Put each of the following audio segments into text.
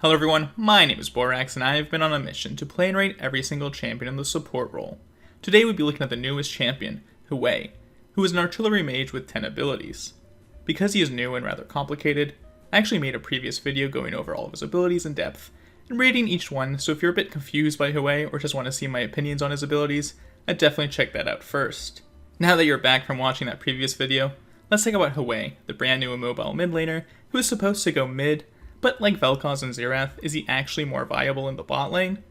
Hello everyone, my name is Borax and I have been on a mission to play and rate every single champion in the support role. Today we'll be looking at the newest champion, Hwei, who is an artillery mage with 10 abilities. Because he is new and rather complicated, I actually made a previous video going over all of his abilities in depth and rating each one, so if you're a bit confused by Hwei or just want to see my opinions on his abilities, I'd definitely check that out first. Now that you're back from watching that previous video, let's talk about Hwei, the brand new immobile mid laner who is supposed to go mid, but like Vel'Koz and Xerath, is he actually more viable in the bot lane?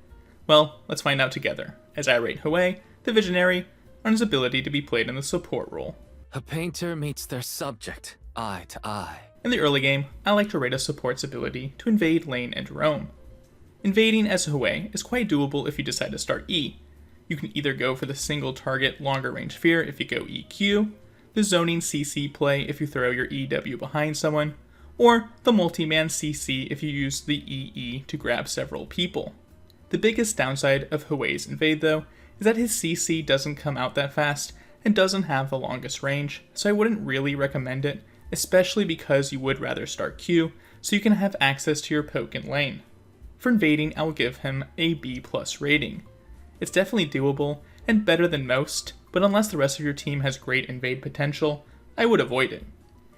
Well, let's find out together, as I rate Hwei, the Visionary, on his ability to be played in the support role. A painter meets their subject, eye to eye. In the early game, I like to rate a support's ability to invade lane and roam. Invading as Hwei is quite doable if you decide to start E. You can either go for the single target longer range fear if you go EQ, the zoning CC play if you throw your EW behind someone, or the multi-man CC if you use the EE to grab several people. The biggest downside of Hwei's invade though is that his CC doesn't come out that fast and doesn't have the longest range, so I wouldn't really recommend it, especially because you would rather start Q so you can have access to your poke in lane. For invading, I will give him a B+ rating. It's definitely doable and better than most, but unless the rest of your team has great invade potential, I would avoid it.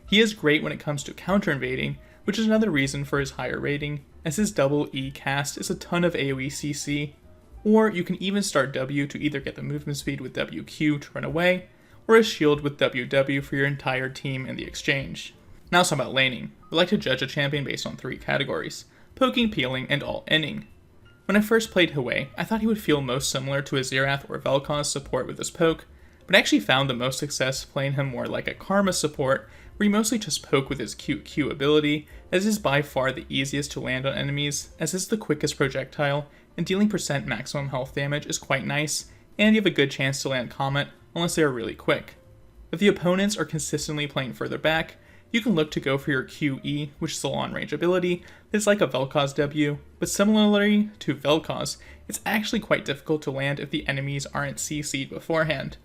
He is great when it comes to counter-invading, which is another reason for his higher rating, as his double E cast is a ton of AoE CC, or you can even start W to either get the movement speed with WQ to run away, or a shield with WW for your entire team in the exchange. Now some about laning. We like to judge a champion based on 3 categories: poking, peeling, and all-inning. When I first played Hwei, I thought he would feel most similar to a Xerath or Vel'Koz support with his poke, but I actually found the most success playing him more like a Karma support, where you mostly just poke with his Q ability, as is by far the easiest to land on enemies, as is the quickest projectile, and dealing % maximum health damage is quite nice, and you have a good chance to land Comet, unless they are really quick. If the opponents are consistently playing further back, you can look to go for your QE, which is a long range ability that's like a Vel'Koz W, but similarly to Vel'Koz, it's actually quite difficult to land if the enemies aren't CC'd beforehand.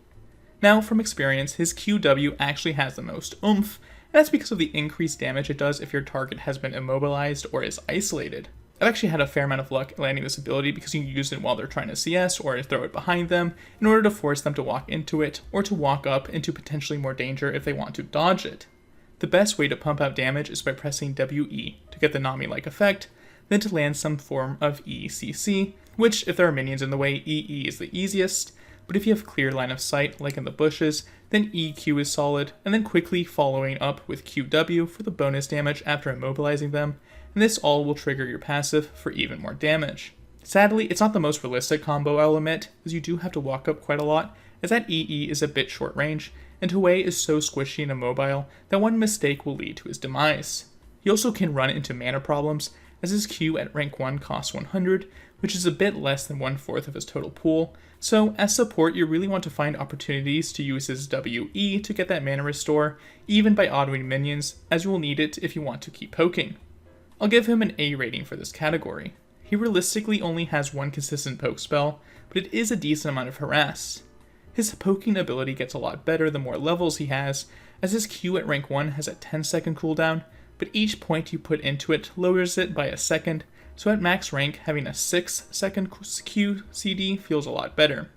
Now, from experience, his QW actually has the most oomph, and that's because of the increased damage it does if your target has been immobilized or is isolated. I've actually had a fair amount of luck landing this ability because you can use it while they're trying to CS or throw it behind them in order to force them to walk into it or to walk up into potentially more danger if they want to dodge it. The best way to pump out damage is by pressing WE to get the Nami-like effect, then to land some form of ECC, which if there are minions in the way, EE is the easiest, but if you have clear line of sight, like in the bushes, then EQ is solid, and then quickly following up with QW for the bonus damage after immobilizing them, and this all will trigger your passive for even more damage. Sadly, it's not the most realistic combo, I'll admit, as you do have to walk up quite a lot, as that EE is a bit short range, and Hwei is so squishy and immobile that one mistake will lead to his demise. He also can run into mana problems, as his Q at rank 1 costs 100, which is a bit less than 1/4 of his total pool, so as support you really want to find opportunities to use his WE to get that mana restore, even by autoing minions, as you will need it if you want to keep poking. I'll give him an A rating for this category. He realistically only has one consistent poke spell, but it is a decent amount of harass. His poking ability gets a lot better the more levels he has, as his Q at rank 1 has a 10-second cooldown, but each point you put into it lowers it by a second, so at max rank, having a 6-second Q CD feels a lot better.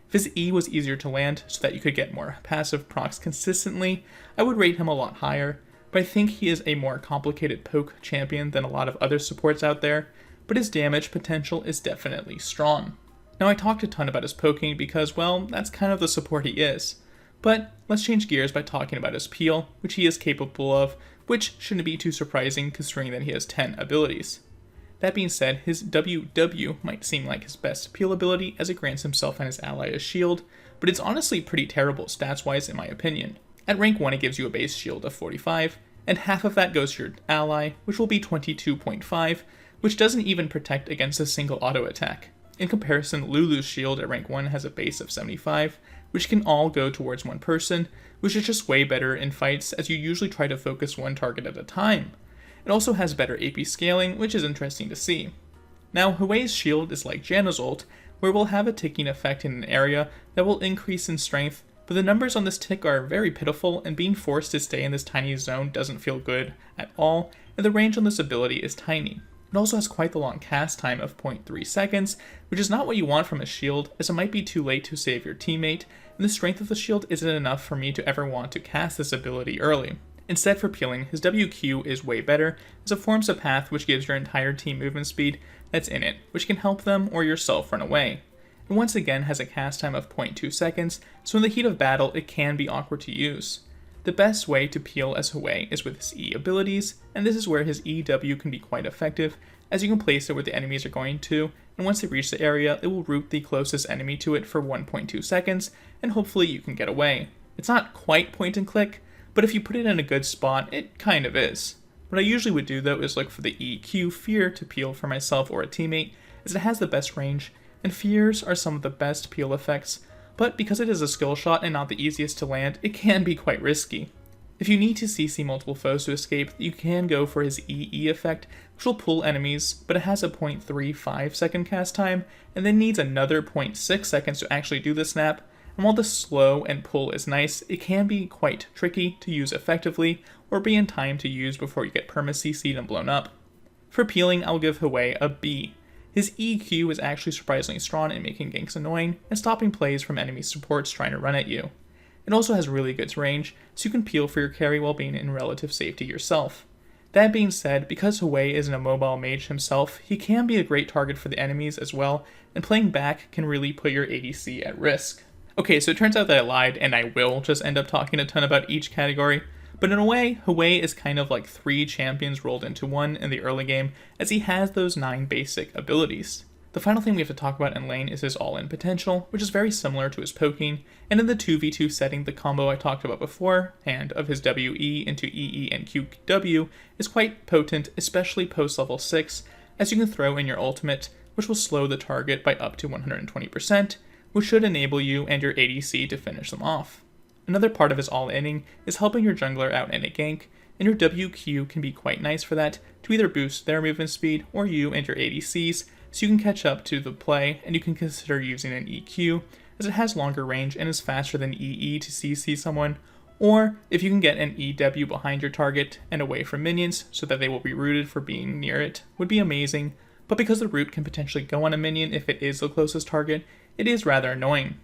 If his E was easier to land so that you could get more passive procs consistently, I would rate him a lot higher, but I think he is a more complicated poke champion than a lot of other supports out there, but his damage potential is definitely strong. Now I talked a ton about his poking because, well, that's kind of the support he is. But let's change gears by talking about his peel, which he is capable of, which shouldn't be too surprising considering that he has 10 abilities. That being said, his WW might seem like his best peel ability as it grants himself and his ally a shield, but it's honestly pretty terrible stats-wise in my opinion. At rank 1 it gives you a base shield of 45, and half of that goes to your ally, which will be 22.5, which doesn't even protect against a single auto attack. In comparison, Lulu's shield at rank 1 has a base of 75, which can all go towards one person, which is just way better in fights as you usually try to focus one target at a time. It also has better AP scaling, which is interesting to see. Now, Hwei's shield is like Janna's ult, where it will have a ticking effect in an area that will increase in strength, but the numbers on this tick are very pitiful, and being forced to stay in this tiny zone doesn't feel good at all, and the range on this ability is tiny. It also has quite the long cast time of 0.3 seconds, which is not what you want from a shield, as it might be too late to save your teammate, and the strength of the shield isn't enough for me to ever want to cast this ability early. Instead, for peeling, his WQ is way better, as it forms a path which gives your entire team movement speed that's in it, which can help them or yourself run away. It once again has a cast time of 0.2 seconds, so in the heat of battle it can be awkward to use. The best way to peel as Hwei is with his E abilities, and this is where his EW can be quite effective, as you can place it where the enemies are going to, and once they reach the area, it will route the closest enemy to it for 1.2 seconds, and hopefully you can get away. It's not quite point and click, but if you put it in a good spot, it kind of is. What I usually would do though is look for the EQ Fear to peel for myself or a teammate, as it has the best range, and fears are some of the best peel effects, but because it is a skill shot and not the easiest to land, it can be quite risky. If you need to CC multiple foes to escape, you can go for his EE effect, which will pull enemies, but it has a 0.35 second cast time, and then needs another 0.6 seconds to actually do the snap, and while the slow and pull is nice, it can be quite tricky to use effectively, or be in time to use before you get perma-CC'd and blown up. For peeling, I'll give Hwei a B. His EQ is actually surprisingly strong in making ganks annoying, and stopping plays from enemy supports trying to run at you. It also has really good range, so you can peel for your carry while being in relative safety yourself. That being said, because Hwei isn't a mobile mage himself, he can be a great target for the enemies as well, and playing back can really put your ADC at risk. Okay, so it turns out that I lied, and I will just end up talking a ton about each category, but in a way, Hwei is kind of like 3 champions rolled into one in the early game, as he has those 9 basic abilities. The final thing we have to talk about in lane is his all-in potential, which is very similar to his poking, and in the 2v2 setting, the combo I talked about before, and of his WE into EE and QW, is quite potent, especially post-level 6, as you can throw in your ultimate, which will slow the target by up to 120%, which should enable you and your ADC to finish them off. Another part of his all-inning is helping your jungler out in a gank, and your WQ can be quite nice for that, to either boost their movement speed or you and your ADCs, so you can catch up to the play, and you can consider using an EQ, as it has longer range and is faster than EE to CC someone, or if you can get an EW behind your target and away from minions so that they will be rooted for being near it, would be amazing, but because the root can potentially go on a minion if it is the closest target, it is rather annoying.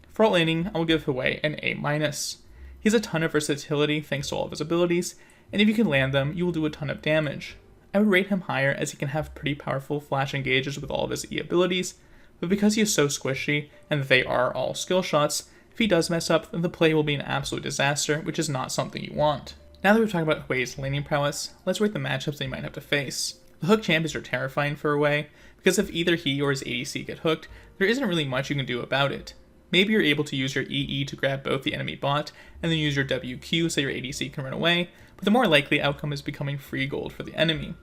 For all laning, I will give Hwei an A-. He has a ton of versatility thanks to all of his abilities, and if you can land them, you will do a ton of damage. I would rate him higher as he can have pretty powerful flash engages with all of his E abilities, but because he is so squishy, and they are all skill shots, if he does mess up, then the play will be an absolute disaster, which is not something you want. Now that we've talked about Hwei's laning prowess, let's rate the matchups they might have to face. The hook champions are terrifying for Hwei, because if either he or his ADC get hooked, there isn't really much you can do about it. Maybe you're able to use your EE to grab both the enemy bot, and then use your WQ so your ADC can run away, but the more likely outcome is becoming free gold for the enemy.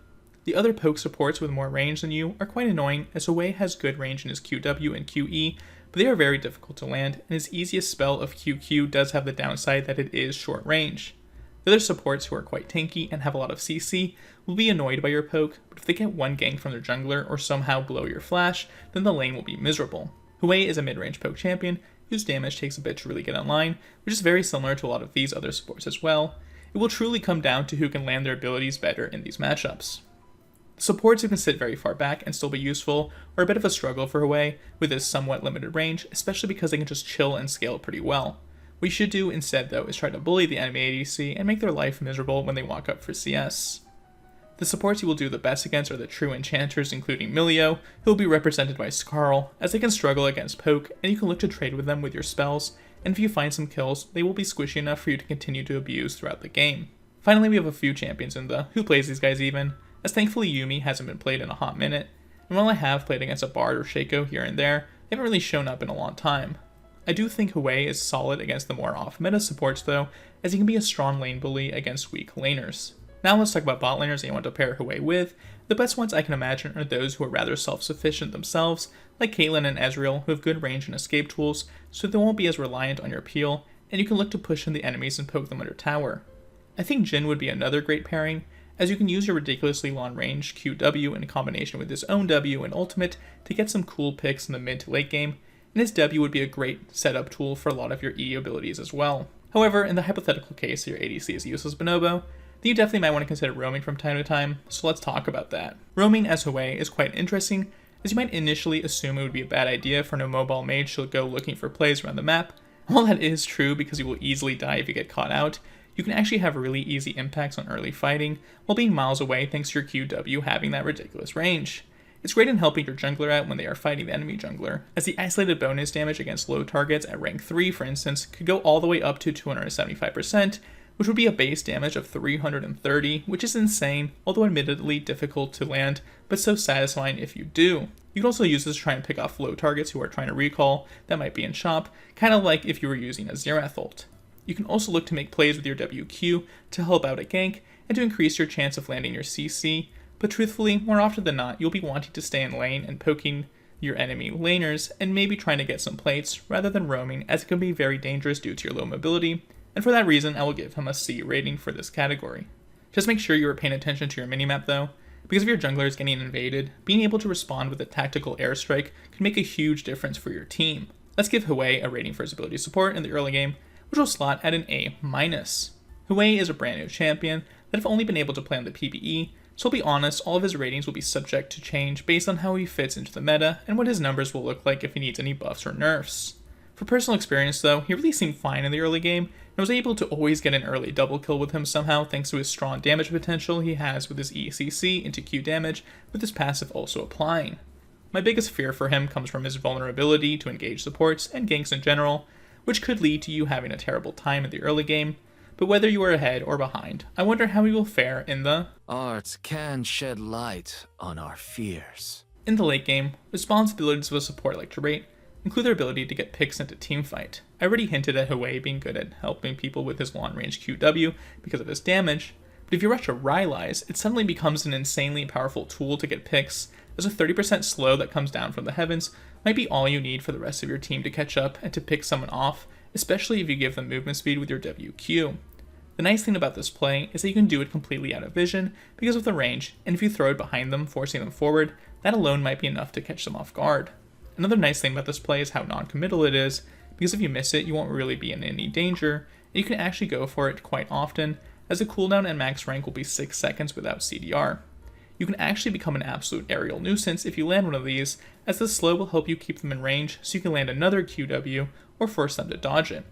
The other poke supports with more range than you are quite annoying, as Hwei has good range in his QW and QE, but they are very difficult to land, and his easiest spell of QQ does have the downside that it is short range. The other supports who are quite tanky and have a lot of CC will be annoyed by your poke, but if they get one gank from their jungler or somehow blow your flash, then the lane will be miserable. Hwei is a mid-range poke champion, whose damage takes a bit to really get online, which is very similar to a lot of these other supports as well. It will truly come down to who can land their abilities better in these matchups. Supports who can sit very far back and still be useful are a bit of a struggle for Hwei with his somewhat limited range, especially because they can just chill and scale pretty well. What you should do instead though is try to bully the enemy ADC and make their life miserable when they walk up for CS. The supports you will do the best against are the true enchanters, including Milio, who will be represented by Skarl, as they can struggle against poke, and you can look to trade with them with your spells, and if you find some kills, they will be squishy enough for you to continue to abuse throughout the game. Finally, we have a few champions in the who plays these guys even, as thankfully Yuumi hasn't been played in a hot minute, and while I have played against a Bard or Shaco here and there, they haven't really shown up in a long time. I do think Hwei is solid against the more off-meta supports though, as he can be a strong lane bully against weak laners. Now let's talk about bot laners that you want to pair Hwei with. The best ones I can imagine are those who are rather self-sufficient themselves, like Caitlyn and Ezreal, who have good range and escape tools, so they won't be as reliant on your peel, and you can look to push in the enemies and poke them under tower. I think Jhin would be another great pairing, as you can use your ridiculously long range QW in combination with his own W and ultimate to get some cool picks in the mid to late game, and his W would be a great setup tool for a lot of your E abilities as well. However, in the hypothetical case that your ADC is useless bonobo, then you definitely might want to consider roaming from time to time, so let's talk about that. Roaming as Hwei is quite interesting, as you might initially assume it would be a bad idea for no mobile mage to go looking for plays around the map. While that is true because you will easily die if you get caught out, you can actually have really easy impacts on early fighting while being miles away thanks to your QW having that ridiculous range. It's great in helping your jungler out when they are fighting the enemy jungler, as the isolated bonus damage against low targets at rank 3 for instance could go all the way up to 275%, which would be a base damage of 330, which is insane, although admittedly difficult to land, but so satisfying if you do. You can also use this to try and pick off low targets who are trying to recall that might be in shop, kind of like if you were using a Xerath ult. You can also look to make plays with your WQ to help out a gank and to increase your chance of landing your CC, but truthfully, more often than not, you'll be wanting to stay in lane and poking your enemy laners and maybe trying to get some plates rather than roaming, as it can be very dangerous due to your low mobility, and for that reason I will give him a C rating for this category. Just make sure you are paying attention to your minimap though, because if your jungler is getting invaded, being able to respond with a tactical airstrike can make a huge difference for your team. Let's give Hwei a rating for his ability support in the early game, which will slot at an A-. Hwei is a brand new champion that have only been able to play on the PvE, so I'll be honest, all of his ratings will be subject to change based on how he fits into the meta and what his numbers will look like if he needs any buffs or nerfs. For personal experience though, he really seemed fine in the early game, and I was able to always get an early double kill with him somehow thanks to his strong damage potential he has with his ECC into Q damage, with his passive also applying. My biggest fear for him comes from his vulnerability to engage supports and ganks in general, which could lead to you having a terrible time in the early game, but whether you are ahead or behind, I wonder how he will fare in the Art can shed light on our fears. In the late game, responsibilities of a support like to rate include their ability to get picks into teamfight. I already hinted at Hwei being good at helping people with his long-range QW because of his damage, but if you rush a Rylai's, it suddenly becomes an insanely powerful tool to get picks, as a 30% slow that comes down from the heavens might be all you need for the rest of your team to catch up and to pick someone off, especially if you give them movement speed with your WQ. The nice thing about this play is that you can do it completely out of vision because of the range, and if you throw it behind them, forcing them forward, that alone might be enough to catch them off guard. Another nice thing about this play is how non-committal it is, because if you miss it, you won't really be in any danger, and you can actually go for it quite often, as the cooldown and max rank will be 6 seconds without CDR. You can actually become an absolute aerial nuisance if you land one of these, as the slow will help you keep them in range so you can land another QW or force them to dodge it.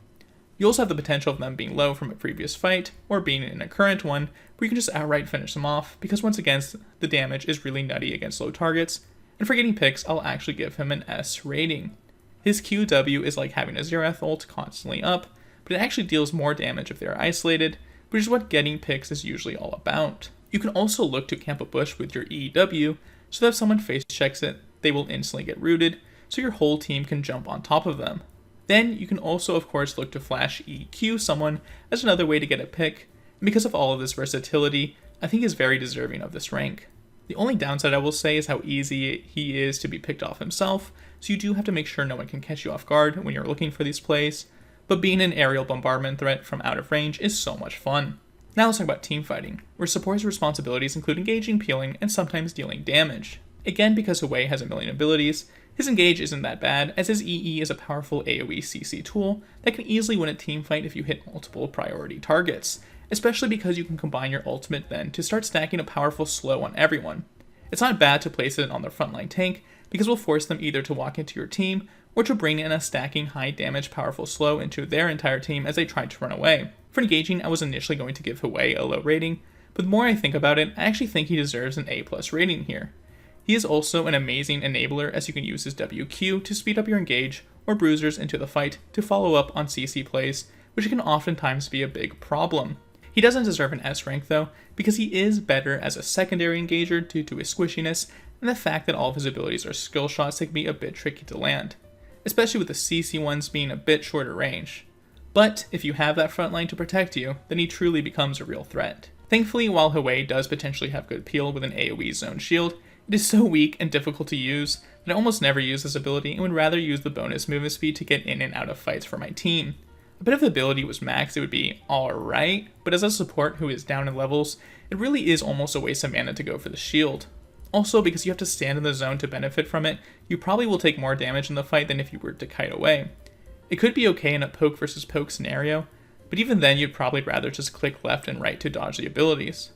You also have the potential of them being low from a previous fight, or being in a current one, where you can just outright finish them off, because once again, the damage is really nutty against low targets, and for getting picks, I'll actually give him an S rating. His QW is like having a Xerath ult constantly up, but it actually deals more damage if they are isolated, which is what getting picks is usually all about. You can also look to camp a bush with your EW, so that if someone face checks it, they will instantly get rooted, so your whole team can jump on top of them. Then you can also of course look to flash EQ someone as another way to get a pick, and because of all of this versatility, I think he's very deserving of this rank. The only downside I will say is how easy he is to be picked off himself, so you do have to make sure no one can catch you off guard when you're looking for these plays, but being an aerial bombardment threat from out of range is so much fun. Now let's talk about team fighting, where support's responsibilities include engaging, peeling, and sometimes dealing damage. Again, because Hwei has a million abilities, his engage isn't that bad, as his EE is a powerful AoE CC tool that can easily win a teamfight if you hit multiple priority targets, especially because you can combine your ultimate then to start stacking a powerful slow on everyone. It's not bad to place it on the frontline tank, because it will force them either to walk into your team, or to bring in a stacking high damage powerful slow into their entire team as they try to run away. For engaging, I was initially going to give Hwei a low rating, but the more I think about it, I actually think he deserves an A+ rating here. He is also an amazing enabler, as you can use his WQ to speed up your engage or bruisers into the fight to follow up on CC plays, which can oftentimes be a big problem. He doesn't deserve an S rank though, because he is better as a secondary engager due to his squishiness and the fact that all of his abilities are skill shots that can be a bit tricky to land, especially with the CC ones being a bit shorter range. But if you have that front line to protect you, then he truly becomes a real threat. Thankfully, while Hwei does potentially have good peel with an AoE zone shield, it is so weak and difficult to use that I almost never use this ability and would rather use the bonus movement speed to get in and out of fights for my team. A bit of the ability was maxed, it would be alright, but as a support who is down in levels, it really is almost a waste of mana to go for the shield. Also, because you have to stand in the zone to benefit from it, you probably will take more damage in the fight than if you were to kite away. It could be okay in a poke versus poke scenario, but even then you'd probably rather just click left and right to dodge the abilities.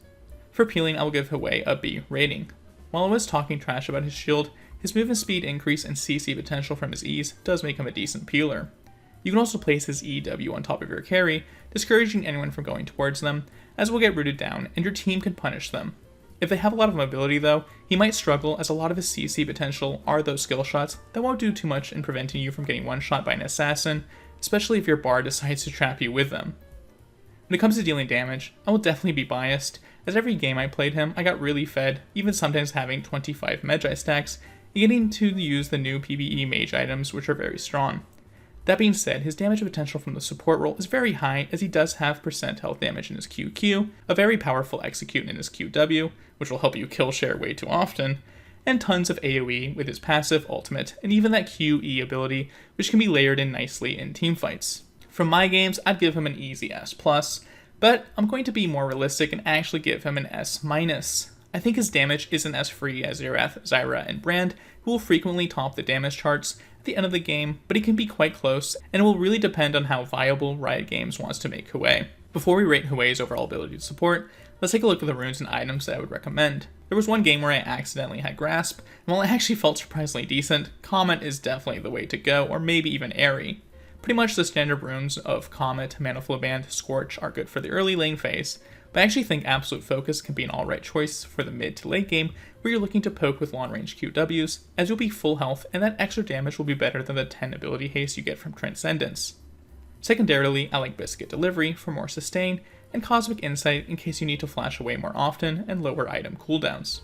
For peeling, I will give Hwei a B rating. While I was talking trash about his shield, his movement speed increase and CC potential from his E's does make him a decent peeler. You can also place his EW on top of your carry, discouraging anyone from going towards them, as will get rooted down and your team can punish them. If they have a lot of mobility though, he might struggle as a lot of his CC potential are those skill shots that won't do too much in preventing you from getting one shot by an assassin, especially if your bar decides to trap you with them. When it comes to dealing damage, I will definitely be biased, as every game I played him I got really fed, even sometimes having 25 Magi stacks, and getting to use the new PvE mage items which are very strong. That being said, his damage potential from the support role is very high as he does have percent health damage in his QQ, a very powerful execute in his QW, which will help you kill share way too often, and tons of AoE with his passive, ultimate, and even that QE ability, which can be layered in nicely in teamfights. From my games, I'd give him an easy S+, but I'm going to be more realistic and actually give him an S-. I think his damage isn't as free as Xerath, Zyra, and Brand, who will frequently top the damage charts at the end of the game, but he can be quite close, and it will really depend on how viable Riot Games wants to make Hwei. Before we rate Hwei's overall ability to support, let's take a look at the runes and items that I would recommend. There was one game where I accidentally had Grasp, and while it actually felt surprisingly decent, Comet is definitely the way to go, or maybe even Airy. Pretty much the standard runes of Comet, Maniflow Band, Scorch are good for the early lane phase, but I actually think Absolute Focus can be an alright choice for the mid to late game where you're looking to poke with long range QWs, as you'll be full health and that extra damage will be better than the 10 ability haste you get from Transcendence. Secondarily, I like Biscuit Delivery for more sustain, and Cosmic Insight in case you need to flash away more often and lower item cooldowns.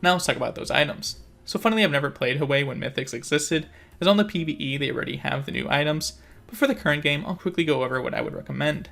Now let's talk about those items. So funnily I've never played Hwei when Mythics existed, as on the PvE they already have the new items, but for the current game I'll quickly go over what I would recommend.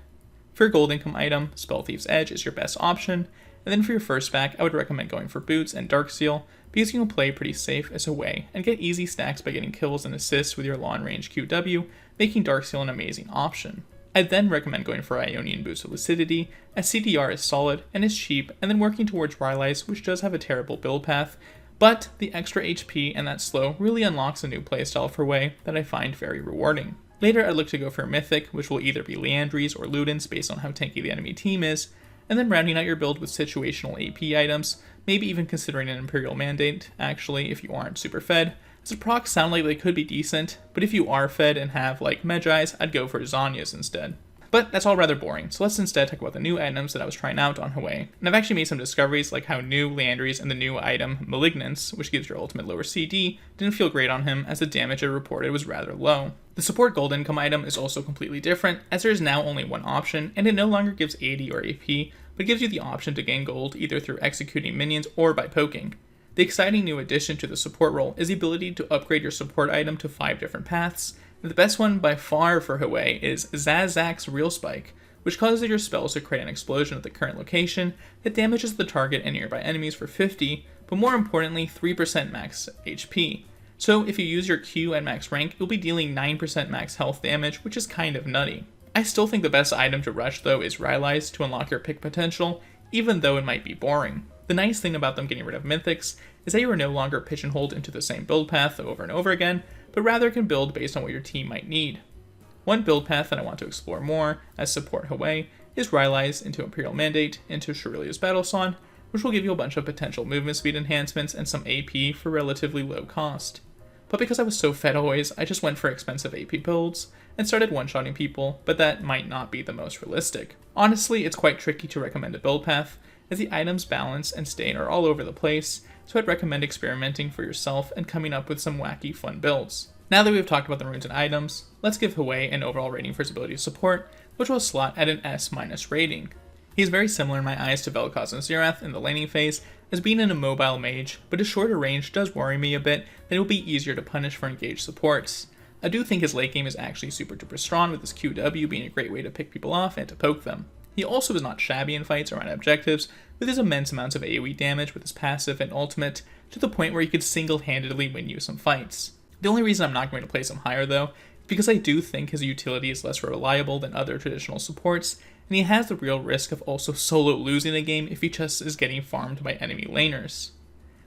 For your gold income item, Spell Thief's Edge is your best option, and then for your first back I would recommend going for Boots and Dark Seal, because you can play pretty safe as Hwei and get easy stacks by getting kills and assists with your long range QW, making Dark Seal an amazing option. I'd then recommend going for Ionian Boots of Lucidity, as CDR is solid and is cheap, and then working towards Rylai's, which does have a terrible build path, but the extra HP and that slow really unlocks a new playstyle for Hwei that I find very rewarding. Later I'd look to go for a Mythic, which will either be Liandry's or Ludens based on how tanky the enemy team is, and then rounding out your build with situational AP items, maybe even considering an Imperial Mandate, actually, if you aren't super fed, as the procs sound like they could be decent, but if you are fed and have, like, Magi's, I'd go for Zhonya's instead. But that's all rather boring, so let's instead talk about the new items that I was trying out on Hwei, and I've actually made some discoveries like how new Liandry's and the new item Malignance, which gives your ultimate lower CD, didn't feel great on him as the damage it reported was rather low. The support gold income item is also completely different, as there is now only one option, and it no longer gives AD or AP, but gives you the option to gain gold either through executing minions or by poking. The exciting new addition to the support role is the ability to upgrade your support item to 5 different paths, and the best one by far for Hwei is Zazak's Real Spike, which causes your spells to create an explosion at the current location that damages the target and nearby enemies for 50, but more importantly 3% max HP. So if you use your Q at max rank, you'll be dealing 9% max health damage, which is kind of nutty. I still think the best item to rush though is Rylai's to unlock your pick potential, even though it might be boring. The nice thing about them getting rid of Mythics is that you are no longer pigeonholed into the same build path over and over again, but rather can build based on what your team might need. One build path that I want to explore more as support Hwei is Rylai's into Imperial Mandate into Shurilia's Battle Song, which will give you a bunch of potential movement speed enhancements and some AP for relatively low cost. But because I was so fed always, I just went for expensive AP builds and started one-shotting people, but that might not be the most realistic. Honestly, it's quite tricky to recommend a build path, as the items, balance, and stain are all over the place, so I'd recommend experimenting for yourself and coming up with some wacky fun builds. Now that we've talked about the runes and items, let's give Hwei an overall rating for his ability to support, which will slot at an S- rating. He is very similar in my eyes to Vel'Koz and Xerath in the laning phase, as being an immobile mage, but his shorter range does worry me a bit that it will be easier to punish for engaged supports. I do think his late game is actually super duper strong, with his QW being a great way to pick people off and to poke them. He also is not shabby in fights around objectives, with his immense amounts of AoE damage with his passive and ultimate, to the point where he could single-handedly win you some fights. The only reason I'm not going to place him higher though, is because I do think his utility is less reliable than other traditional supports, and he has the real risk of also solo losing the game if he just is getting farmed by enemy laners.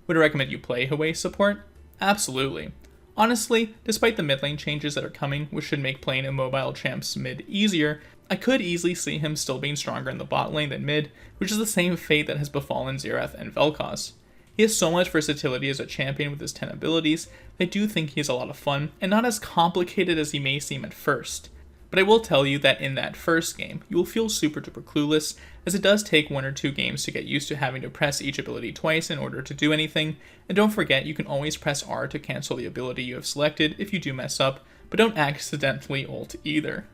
Would I recommend you play Hwei support? Absolutely. Honestly, despite the mid lane changes that are coming, which should make playing immobile champs mid easier, I could easily see him still being stronger in the bot lane than mid, which is the same fate that has befallen Xerath and Vel'Koz. He has so much versatility as a champion with his 10 abilities that I do think he is a lot of fun, and not as complicated as he may seem at first. But I will tell you that in that first game, you will feel super duper clueless, as it does take 1 or 2 games to get used to having to press each ability twice in order to do anything, and don't forget you can always press R to cancel the ability you have selected if you do mess up, but don't accidentally ult either.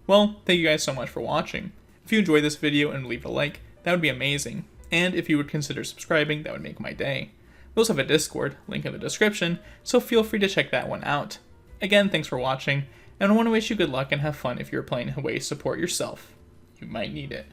Well, thank you guys so much for watching. If you enjoyed this video and leave a like, that would be amazing, and if you would consider subscribing, that would make my day. We also have a Discord, link in the description, so feel free to check that one out. Again, thanks for watching, and I want to wish you good luck and have fun if you're playing Hwei Support yourself. You might need it.